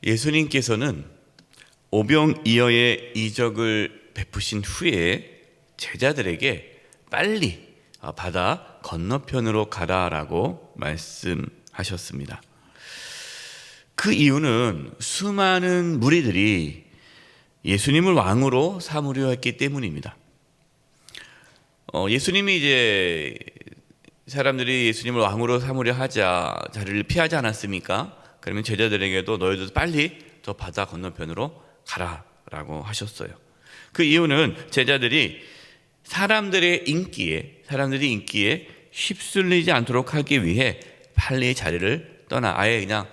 예수님께서는 오병이어의 이적을 베푸신 후에 제자들에게 빨리 바다 건너편으로 가라라고 말씀하셨습니다. 그 이유는 수많은 무리들이 예수님을 왕으로 삼으려 했기 때문입니다. 예수님이 이제 사람들이 예수님을 왕으로 삼으려 하자 자리를 피하지 않았습니까? 그러면 제자들에게도 너희도 빨리 저 바다 건너편으로 가라라고 하셨어요. 그 이유는 제자들이 사람들이 인기에 휩쓸리지 않도록 하기 위해 빨리 자리를 떠나 아예 그냥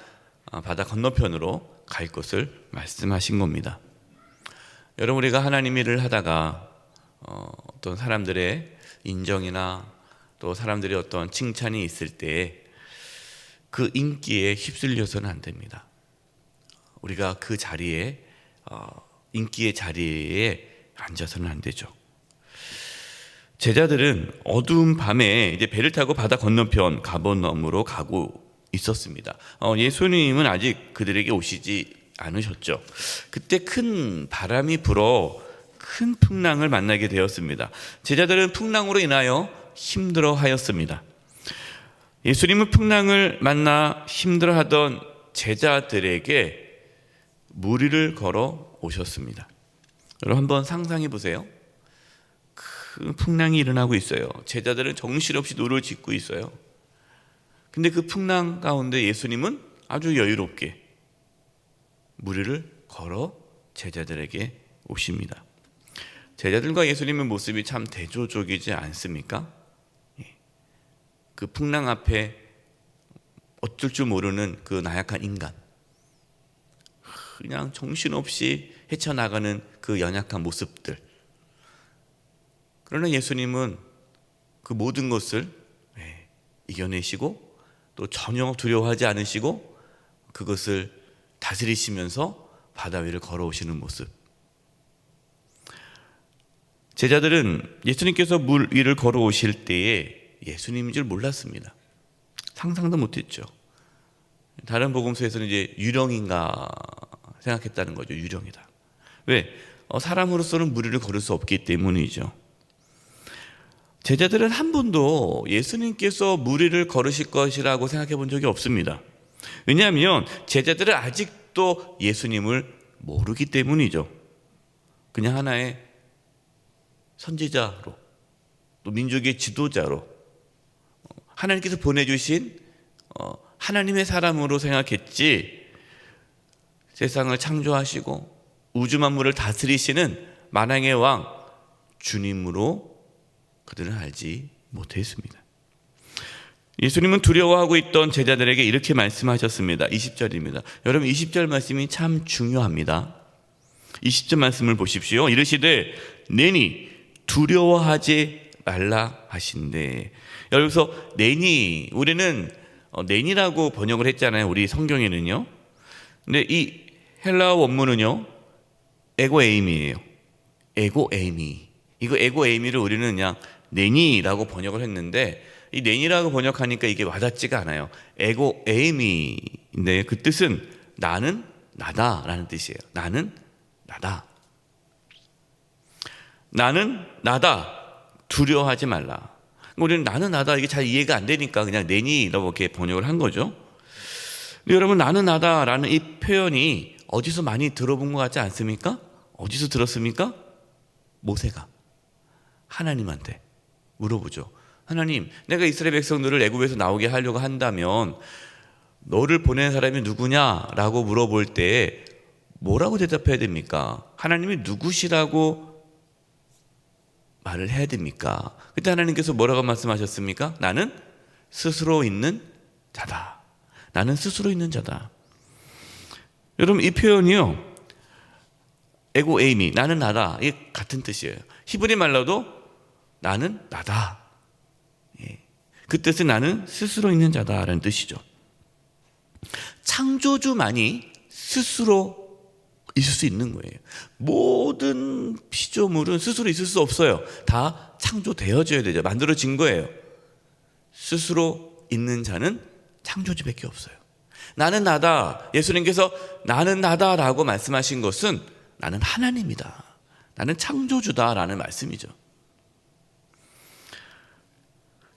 바다 건너편으로 갈 것을 말씀하신 겁니다. 여러분, 우리가 하나님 일을 하다가 어떤 사람들의 인정이나 또 사람들의 어떤 칭찬이 있을 때 그 인기에 휩쓸려서는 안 됩니다. 우리가 그 자리에 인기의 자리에 앉아서는 안 되죠. 제자들은 어두운 밤에 이제 배를 타고 바다 건너편 가버나움으로 가고 있었습니다. 예수님은 아직 그들에게 오시지 않으셨죠. 그때 큰 바람이 불어 큰 풍랑을 만나게 되었습니다. 제자들은 풍랑으로 인하여 힘들어하였습니다. 예수님은 풍랑을 만나 힘들어하던 제자들에게 무리를 걸어 오셨습니다. 여러분, 한번 상상해 보세요. 큰 풍랑이 일어나고 있어요. 제자들은 정신없이 노를 짓고 있어요. 근데 그 풍랑 가운데 예수님은 아주 여유롭게 무리를 걸어 제자들에게 오십니다. 제자들과 예수님의 모습이 참 대조적이지 않습니까? 그 풍랑 앞에 어쩔 줄 모르는 그 나약한 인간, 그냥 정신없이 헤쳐나가는 그 연약한 모습들. 그러나 예수님은 그 모든 것을 이겨내시고 또 전혀 두려워하지 않으시고 그것을 다스리시면서 바다 위를 걸어오시는 모습. 제자들은 예수님께서 물 위를 걸어오실 때에 예수님인 줄 몰랐습니다. 상상도 못했죠. 다른 복음서에서는 이제 유령인가 생각했다는 거죠. 유령이다. 왜? 사람으로서는 물 위를 걸을 수 없기 때문이죠. 제자들은 한 번도 예수님께서 물 위를 걸으실 것이라고 생각해 본 적이 없습니다. 왜냐하면 제자들은 아직도 예수님을 모르기 때문이죠. 그냥 하나의 선지자로, 또 민족의 지도자로, 하나님께서 보내주신 하나님의 사람으로 생각했지, 세상을 창조하시고 우주 만물을 다스리시는 만왕의 왕 주님으로 그들은 알지 못했습니다. 예수님은 두려워하고 있던 제자들에게 이렇게 말씀하셨습니다. 20절입니다. 여러분, 20절 말씀이 참 중요합니다. 20절 말씀을 보십시오. 이르시되 내니 두려워하지 말라 하신대. 여기서 내니, 우리는 내니라고 번역을 했잖아요. 우리 성경에는요. 근데 이 헬라어 원문은요, 에고에이미예요. 에고에이미. 이거 에고에이미를 우리는 그냥 내니라고 번역을 했는데, 이 내니라고 번역하니까 이게 와닿지가 않아요. 에고에이미인데 그 뜻은 나는 나다라는 뜻이에요. 나는 나다. 나는 나다. 두려워하지 말라. 우리는 나는 나다, 이게 잘 이해가 안 되니까 그냥 내니라고 이렇게 번역을 한 거죠. 근데 여러분, 나는 나다라는 이 표현이 어디서 많이 들어본 것 같지 않습니까? 어디서 들었습니까? 모세가 하나님한테 물어보죠. 하나님, 내가 이스라엘 백성들을 애굽에서 나오게 하려고 한다면 너를 보낸 사람이 누구냐라고 물어볼 때 뭐라고 대답해야 됩니까? 하나님이 누구시라고 말을 해야 됩니까? 그때 하나님께서 뭐라고 말씀하셨습니까? 나는 스스로 있는 자다. 나는 스스로 있는 자다. 여러분, 이 표현이요, 에고에이미, 나는 나다, 이게 같은 뜻이에요. 히브리 말로도 나는 나다. 그 뜻은 나는 스스로 있는 자다라는 뜻이죠. 창조주만이 스스로 있을 수 있는 거예요. 모든 피조물은 스스로 있을 수 없어요. 다 창조되어져야 되죠. 만들어진 거예요. 스스로 있는 자는 창조주밖에 없어요. 나는 나다. 예수님께서 나는 나다라고 말씀하신 것은 나는 하나님이다. 나는 창조주다라는 말씀이죠.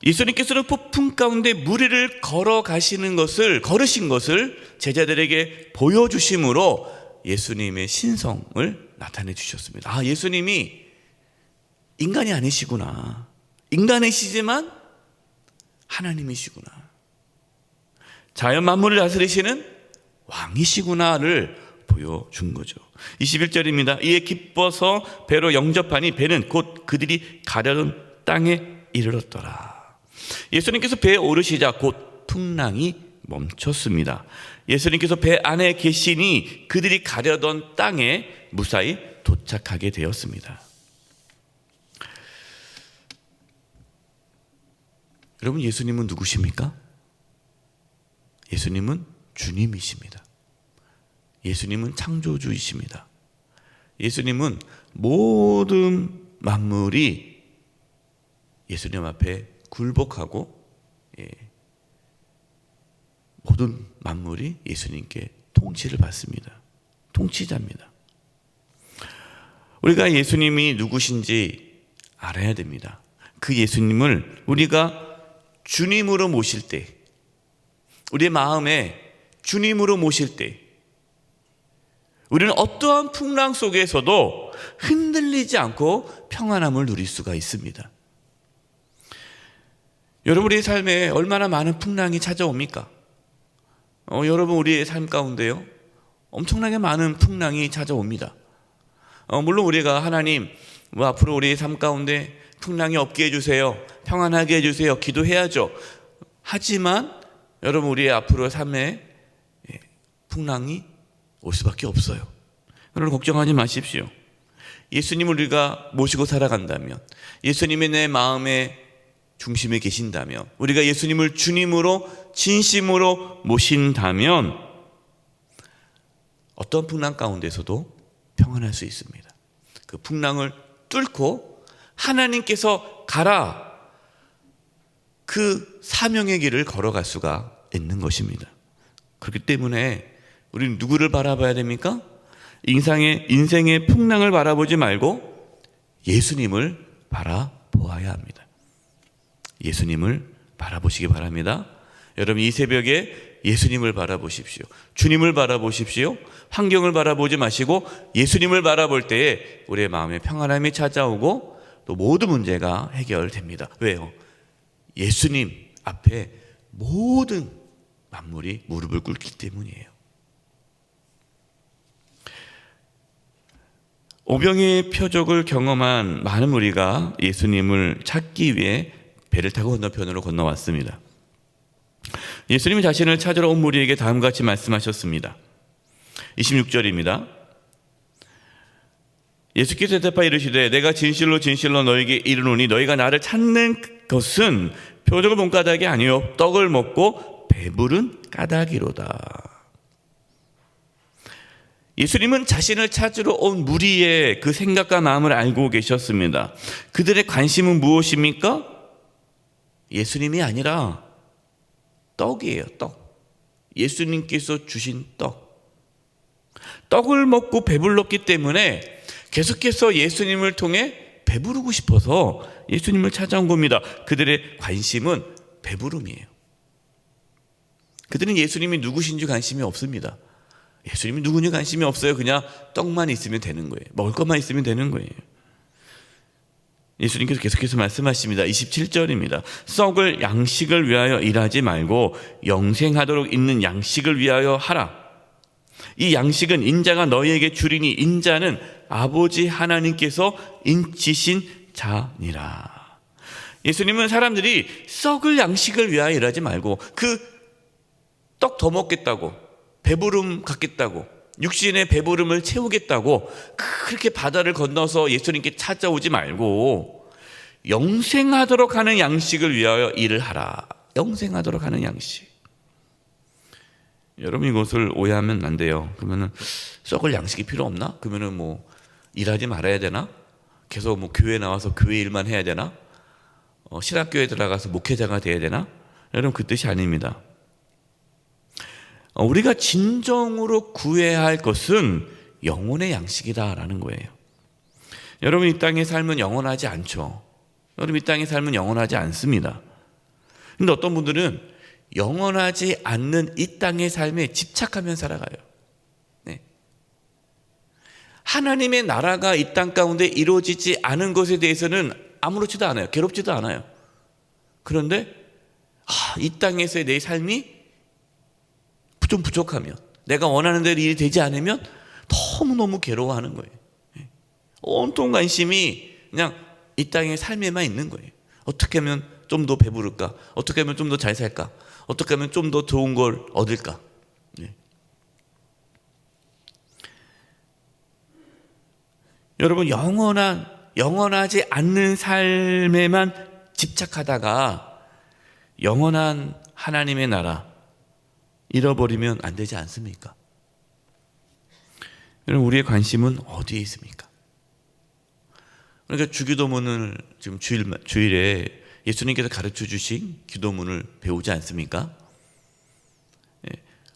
예수님께서는 폭풍 가운데 무리를 걸으신 것을 제자들에게 보여주심으로 예수님의 신성을 나타내 주셨습니다. 예수님이 인간이 아니시구나. 인간이시지만 하나님이시구나. 자연 만물을 다스리시는 왕이시구나를 보여준 거죠. 21절입니다. 이에 기뻐서 배로 영접하니 배는 곧 그들이 가려던 땅에 이르렀더라. 예수님께서 배에 오르시자 곧 풍랑이 멈췄습니다. 예수님께서 배 안에 계시니 그들이 가려던 땅에 무사히 도착하게 되었습니다. 여러분, 예수님은 누구십니까? 예수님은 주님이십니다. 예수님은 창조주이십니다. 예수님은 모든 만물이 예수님 앞에 굴복하고 모든 만물이 예수님께 통치를 받습니다. 통치자입니다. 우리가 예수님이 누구신지 알아야 됩니다. 그 예수님을 우리가 주님으로 모실 때, 우리의 마음에 주님으로 모실 때 우리는 어떠한 풍랑 속에서도 흔들리지 않고 평안함을 누릴 수가 있습니다. 여러분, 우리의 삶에 얼마나 많은 풍랑이 찾아옵니까? 여러분, 우리의 삶 가운데요, 엄청나게 많은 풍랑이 찾아옵니다. 물론 우리가 하나님, 앞으로 우리의 삶 가운데 풍랑이 없게 해주세요, 평안하게 해주세요, 기도해야죠. 하지만 여러분, 우리의 앞으로 삶에 풍랑이 올 수밖에 없어요. 여러분, 걱정하지 마십시오. 예수님을 우리가 모시고 살아간다면, 예수님이 내 마음의 중심에 계신다면, 우리가 예수님을 주님으로 진심으로 모신다면 어떤 풍랑 가운데서도 평안할 수 있습니다. 그 풍랑을 뚫고 하나님께서 가라, 그 사명의 길을 걸어갈 수가 있는 것입니다. 그렇기 때문에 우리는 누구를 바라봐야 됩니까? 인생의 풍랑을 바라보지 말고 예수님을 바라보아야 합니다. 예수님을 바라보시기 바랍니다. 여러분, 이 새벽에 예수님을 바라보십시오. 주님을 바라보십시오. 환경을 바라보지 마시고 예수님을 바라볼 때에 우리의 마음에 평안함이 찾아오고 또 모든 문제가 해결됩니다. 왜요? 예수님 앞에 모든 만물이 무릎을 꿇기 때문이에요. 오병이의 표적을 경험한 많은 무리가 예수님을 찾기 위해 배를 타고 건너편으로 건너왔습니다. 예수님이 자신을 찾으러 온 무리에게 다음과 같이 말씀하셨습니다. 26절입니다. 예수께서 대답하여 이르시되 내가 진실로 진실로 너에게 이르노니 너희가 나를 찾는 것은 표적을 본 까닭이 아니요 떡을 먹고 배부른 까닭이로다. 예수님은 자신을 찾으러 온 무리의 그 생각과 마음을 알고 계셨습니다. 그들의 관심은 무엇입니까? 예수님이 아니라 떡이에요. 떡. 예수님께서 주신 떡. 떡을 먹고 배불렀기 때문에 계속해서 예수님을 통해 배부르고 싶어서 예수님을 찾아온 겁니다. 그들의 관심은 배부름이에요. 그들은 예수님이 누구신지 관심이 없습니다. 예수님이 누구니 관심이 없어요. 그냥 떡만 있으면 되는 거예요. 먹을 것만 있으면 되는 거예요. 예수님께서 계속해서 말씀하십니다. 27절입니다. 썩을 양식을 위하여 일하지 말고 영생하도록 있는 양식을 위하여 하라. 이 양식은 인자가 너희에게 주리니 인자는 아버지 하나님께서 인치신 자니라. 예수님은 사람들이 썩을 양식을 위하여 일하지 말고 그 떡 더 먹겠다고, 배부름 갖겠다고, 육신의 배부름을 채우겠다고 그렇게 바다를 건너서 예수님께 찾아오지 말고 영생하도록 하는 양식을 위하여 일을 하라. 영생하도록 하는 양식. 여러분, 이것을 오해하면 안 돼요. 그러면은 썩을 양식이 필요 없나? 그러면은 뭐 일하지 말아야 되나? 계속 뭐 교회 나와서 교회 일만 해야 되나? 신학교에 들어가서 목회자가 돼야 되나? 여러분, 그 뜻이 아닙니다. 우리가 진정으로 구해야 할 것은 영혼의 양식이다라는 거예요. 여러분, 이 땅의 삶은 영원하지 않죠. 여러분, 이 땅의 삶은 영원하지 않습니다. 근데 어떤 분들은 영원하지 않는 이 땅의 삶에 집착하며 살아가요. 네. 하나님의 나라가 이 땅 가운데 이루어지지 않은 것에 대해서는 아무렇지도 않아요. 괴롭지도 않아요. 그런데 이 땅에서의 내 삶이 좀 부족하면, 내가 원하는 대로 일이 되지 않으면 너무너무 괴로워하는 거예요. 온통 관심이 그냥 이 땅의 삶에만 있는 거예요. 어떻게 하면 좀 더 배부를까? 어떻게 하면 좀 더 잘 살까? 어떻게 하면 좀 더 좋은 걸 얻을까? 여러분, 영원하지 않는 삶에만 집착하다가 영원한 하나님의 나라 잃어버리면 안 되지 않습니까? 여러분, 우리의 관심은 어디에 있습니까? 그러니까 주기도문을 지금 주일에 예수님께서 가르쳐 주신 기도문을 배우지 않습니까?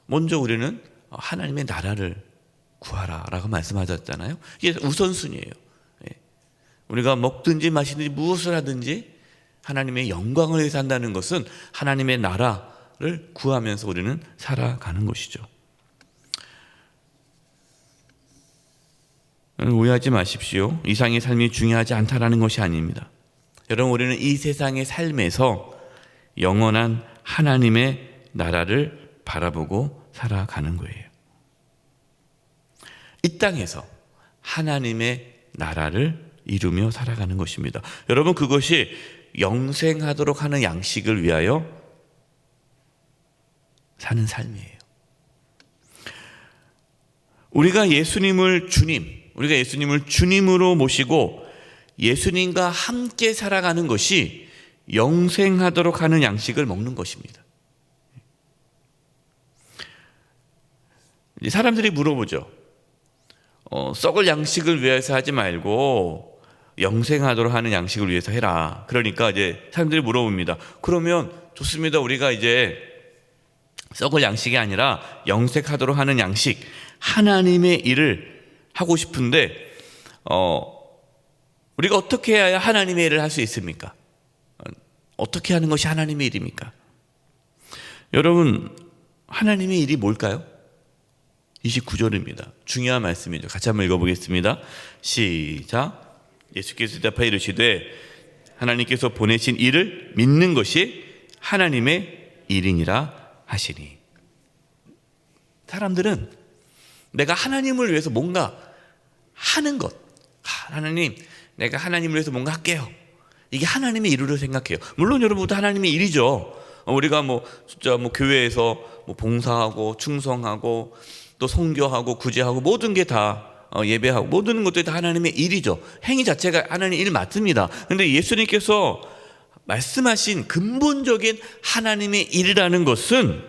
먼저 우리는 하나님의 나라를 구하라라고 말씀하셨잖아요. 이게 우선순위예요. 우리가 먹든지 마시든지 무엇을 하든지 하나님의 영광을 위해서 한다는 것은 하나님의 나라를 구하면서 우리는 살아가는 것이죠. 오해하지 마십시오. 이상의 삶이 중요하지 않다라는 것이 아닙니다. 여러분, 우리는 이 세상의 삶에서 영원한 하나님의 나라를 바라보고 살아가는 거예요. 이 땅에서 하나님의 나라를 이루며 살아가는 것입니다. 여러분, 그것이 영생하도록 하는 양식을 위하여 사는 삶이에요. 우리가 예수님을 주님으로 모시고 예수님과 함께 살아가는 것이 영생하도록 하는 양식을 먹는 것입니다. 사람들이 물어보죠. 썩을 양식을 위해서 하지 말고 영생하도록 하는 양식을 위해서 해라. 그러니까 이제 사람들이 물어봅니다. 그러면 좋습니다. 우리가 이제 썩을 양식이 아니라 영생하도록 하는 양식, 하나님의 일을 하고 싶은데 우리가 어떻게 해야 하나님의 일을 할 수 있습니까? 어떻게 하는 것이 하나님의 일입니까? 여러분, 하나님의 일이 뭘까요? 29절입니다. 중요한 말씀이죠. 같이 한번 읽어보겠습니다. 시작. 예수께서 대답하여 이르시되 하나님께서 보내신 이를 믿는 것이 하나님의 일이니라 하시니. 사람들은 내가 하나님을 위해서 뭔가 하는 것, 하나님, 내가 하나님을 위해서 뭔가 할게요. 이게 하나님의 일으로 생각해요. 물론 여러분도 하나님의 일이죠. 우리가 진짜 교회에서 봉사하고 충성하고 또 선교하고 구제하고 모든 게 다 예배하고 모든 것들이 다 하나님의 일이죠. 행위 자체가 하나님의 일 맞습니다. 그런데 예수님께서 말씀하신 근본적인 하나님의 일이라는 것은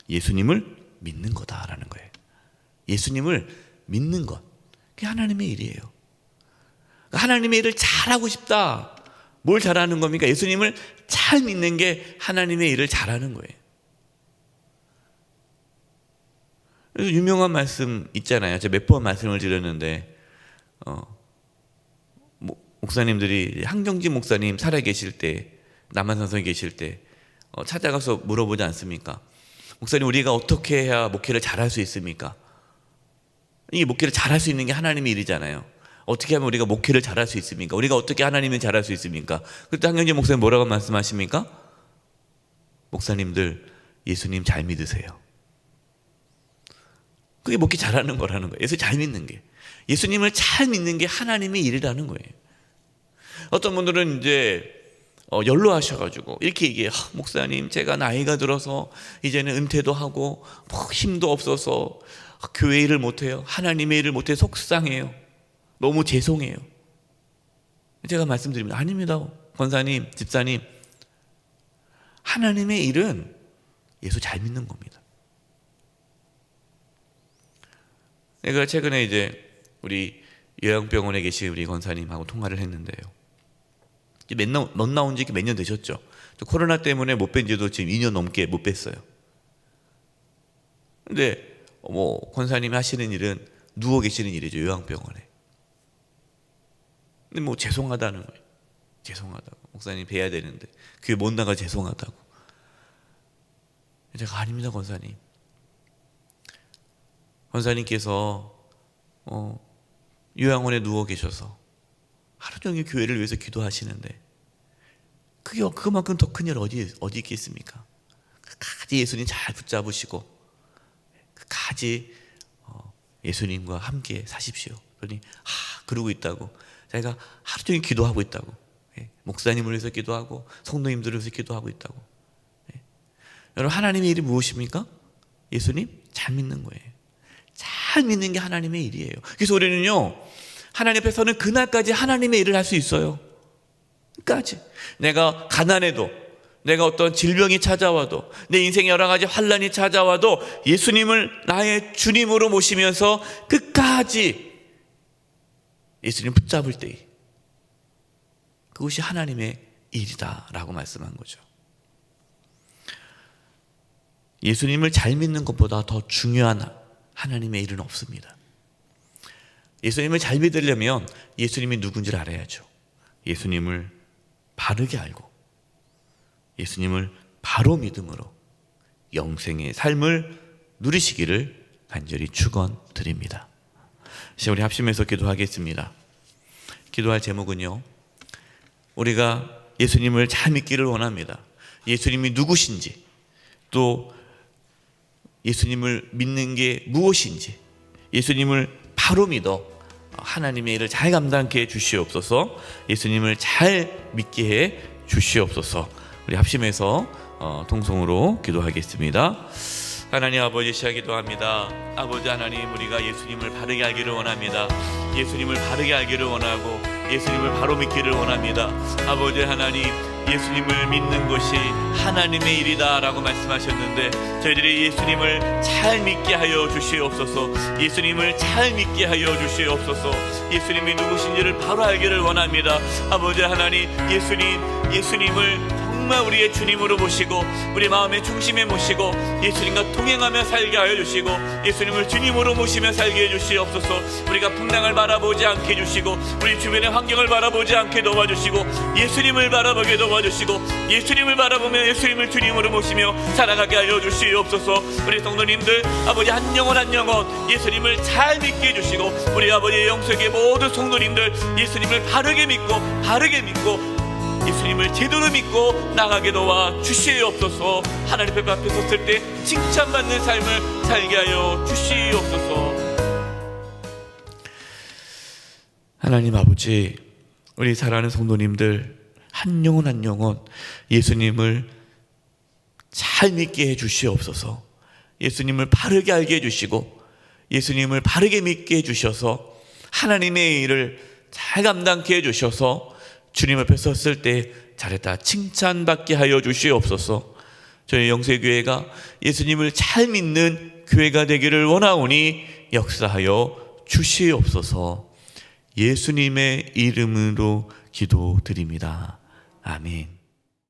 예수님을 믿는 거다라는 거예요. 예수님을 믿는 것, 그게 하나님의 일이에요. 하나님의 일을 잘하고 싶다. 뭘 잘하는 겁니까? 예수님을 잘 믿는 게 하나님의 일을 잘하는 거예요. 그래서 유명한 말씀 있잖아요. 제가 몇 번 말씀을 드렸는데 목사님들이 한경진 목사님 살아계실 때, 남한산성에 계실 때 찾아가서 물어보지 않습니까? 목사님, 우리가 어떻게 해야 목회를 잘할 수 있습니까? 이 목회를 잘할 수 있는 게 하나님의 일이잖아요. 어떻게 하면 우리가 목회를 잘할 수 있습니까? 우리가 어떻게 하나님을 잘할 수 있습니까? 그때 한경진 목사님 뭐라고 말씀하십니까? 목사님들, 예수님 잘 믿으세요. 그게 목회 잘하는 거라는 거예요. 예수 잘 믿는 게. 예수님을 잘 믿는 게 하나님의 일이라는 거예요. 어떤 분들은 이제 연로하셔가지고 이렇게 얘기해요. 목사님, 제가 나이가 들어서 이제는 은퇴도 하고 힘도 없어서 교회 일을 못해요. 하나님의 일을 못해 속상해요. 너무 죄송해요. 제가 말씀드립니다. 아닙니다. 권사님, 집사님, 하나님의 일은 예수 잘 믿는 겁니다. 내가 최근에 이제 우리 요양병원에 계신 우리 권사님하고 통화를 했는데요. 못 나온 지 몇 년 되셨죠? 코로나 때문에 못 뵌 지도 지금 2년 넘게 못 뵀어요. 근데 권사님이 하시는 일은 누워 계시는 일이죠, 요양병원에. 근데 죄송하다는 거예요. 죄송하다고. 목사님 뵈야 되는데 교회 못 나가 죄송하다고. 제가 아닙니다, 권사님. 권사님께서 요양원에 누워 계셔서 하루 종일 교회를 위해서 기도하시는데 그만큼 더 큰 일 어디 있겠습니까? 끝까지 예수님 잘 붙잡으시고 끝까지 예수님과 함께 사십시오. 그러니 그러고 있다고. 자기가 하루 종일 기도하고 있다고. 목사님을 위해서 기도하고 성도님들을 위해서 기도하고 있다고. 여러분, 하나님의 일이 무엇입니까? 예수님 잘 믿는 거예요. 잘 믿는 게 하나님의 일이에요. 그래서 우리는요, 하나님 앞에서는 그날까지 하나님의 일을 할 수 있어요. 끝까지. 내가 가난해도, 내가 어떤 질병이 찾아와도, 내 인생에 여러 가지 환난이 찾아와도 예수님을 나의 주님으로 모시면서 끝까지 예수님 붙잡을 때, 그것이 하나님의 일이다라고 말씀한 거죠. 예수님을 잘 믿는 것보다 더 중요한 하나님의 일은 없습니다. 예수님을 잘 믿으려면 예수님이 누군지를 알아야죠. 예수님을 바르게 알고 예수님을 바로 믿음으로 영생의 삶을 누리시기를 간절히 축원드립니다. 이제 우리 합심해서 기도하겠습니다. 기도할 제목은요, 우리가 예수님을 잘 믿기를 원합니다. 예수님이 누구신지, 또 예수님을 믿는 게 무엇인지, 예수님을 바로 믿어 하나님의 일을 잘 감당케 해 주시옵소서. 예수님을 잘 믿게 해 주시옵소서. 우리 합심해서 통성으로 기도하겠습니다. 하나님 아버지, 기도합니다. 아버지 하나님, 우리가 예수님을 바르게 알기를 원합니다. 예수님을 바르게 알기를 원하고 예수님을 바로 믿기를 원합니다. 아버지 하나님, 예수님을 믿는 것이 하나님의 일이다 라고 말씀하셨는데, 저희들이 예수님을 잘 믿게 하여 주시옵소서. 예수님을 잘 믿게 하여 주시옵소서. 예수님이 누구신지를 바로 알기를 원합니다. 아버지 하나님, 예수님을 정말 우리의 주님으로 모시고 우리 마음의 중심에 모시고 예수님과 동행하며 살게 하여 주시고, 예수님을 주님으로 모시며 살게 해주시옵소서. 우리가 풍랑을 바라보지 않게 해주시고 우리 주변의 환경을 바라보지 않게 도와주시고 예수님을 바라보게 도와주시고, 예수님을 바라보며 예수님을 주님으로 모시며 살아가게 하여 주시옵소서. 우리 성도님들, 아버지 한 영혼 한 영혼 예수님을 잘 믿게 해주시고, 우리 아버지의 영sek의 모든 성도님들 예수님을 바르게 믿고 예수님을 제대로 믿고 나가게 도와 주시옵소서. 하나님 앞에 섰을 때 칭찬받는 삶을 살게 하여 주시옵소서. 하나님 아버지, 우리 사랑하는 성도님들 한 영혼 한 영혼 예수님을 잘 믿게 해 주시옵소서. 예수님을 바르게 알게 해 주시고 예수님을 바르게 믿게 해 주셔서 하나님의 일을 잘 감당케 해 주셔서 주님 앞에 섰을 때 잘했다 칭찬받게 하여 주시옵소서. 저희 영세교회가 예수님을 잘 믿는 교회가 되기를 원하오니 역사하여 주시옵소서. 예수님의 이름으로 기도드립니다. 아멘.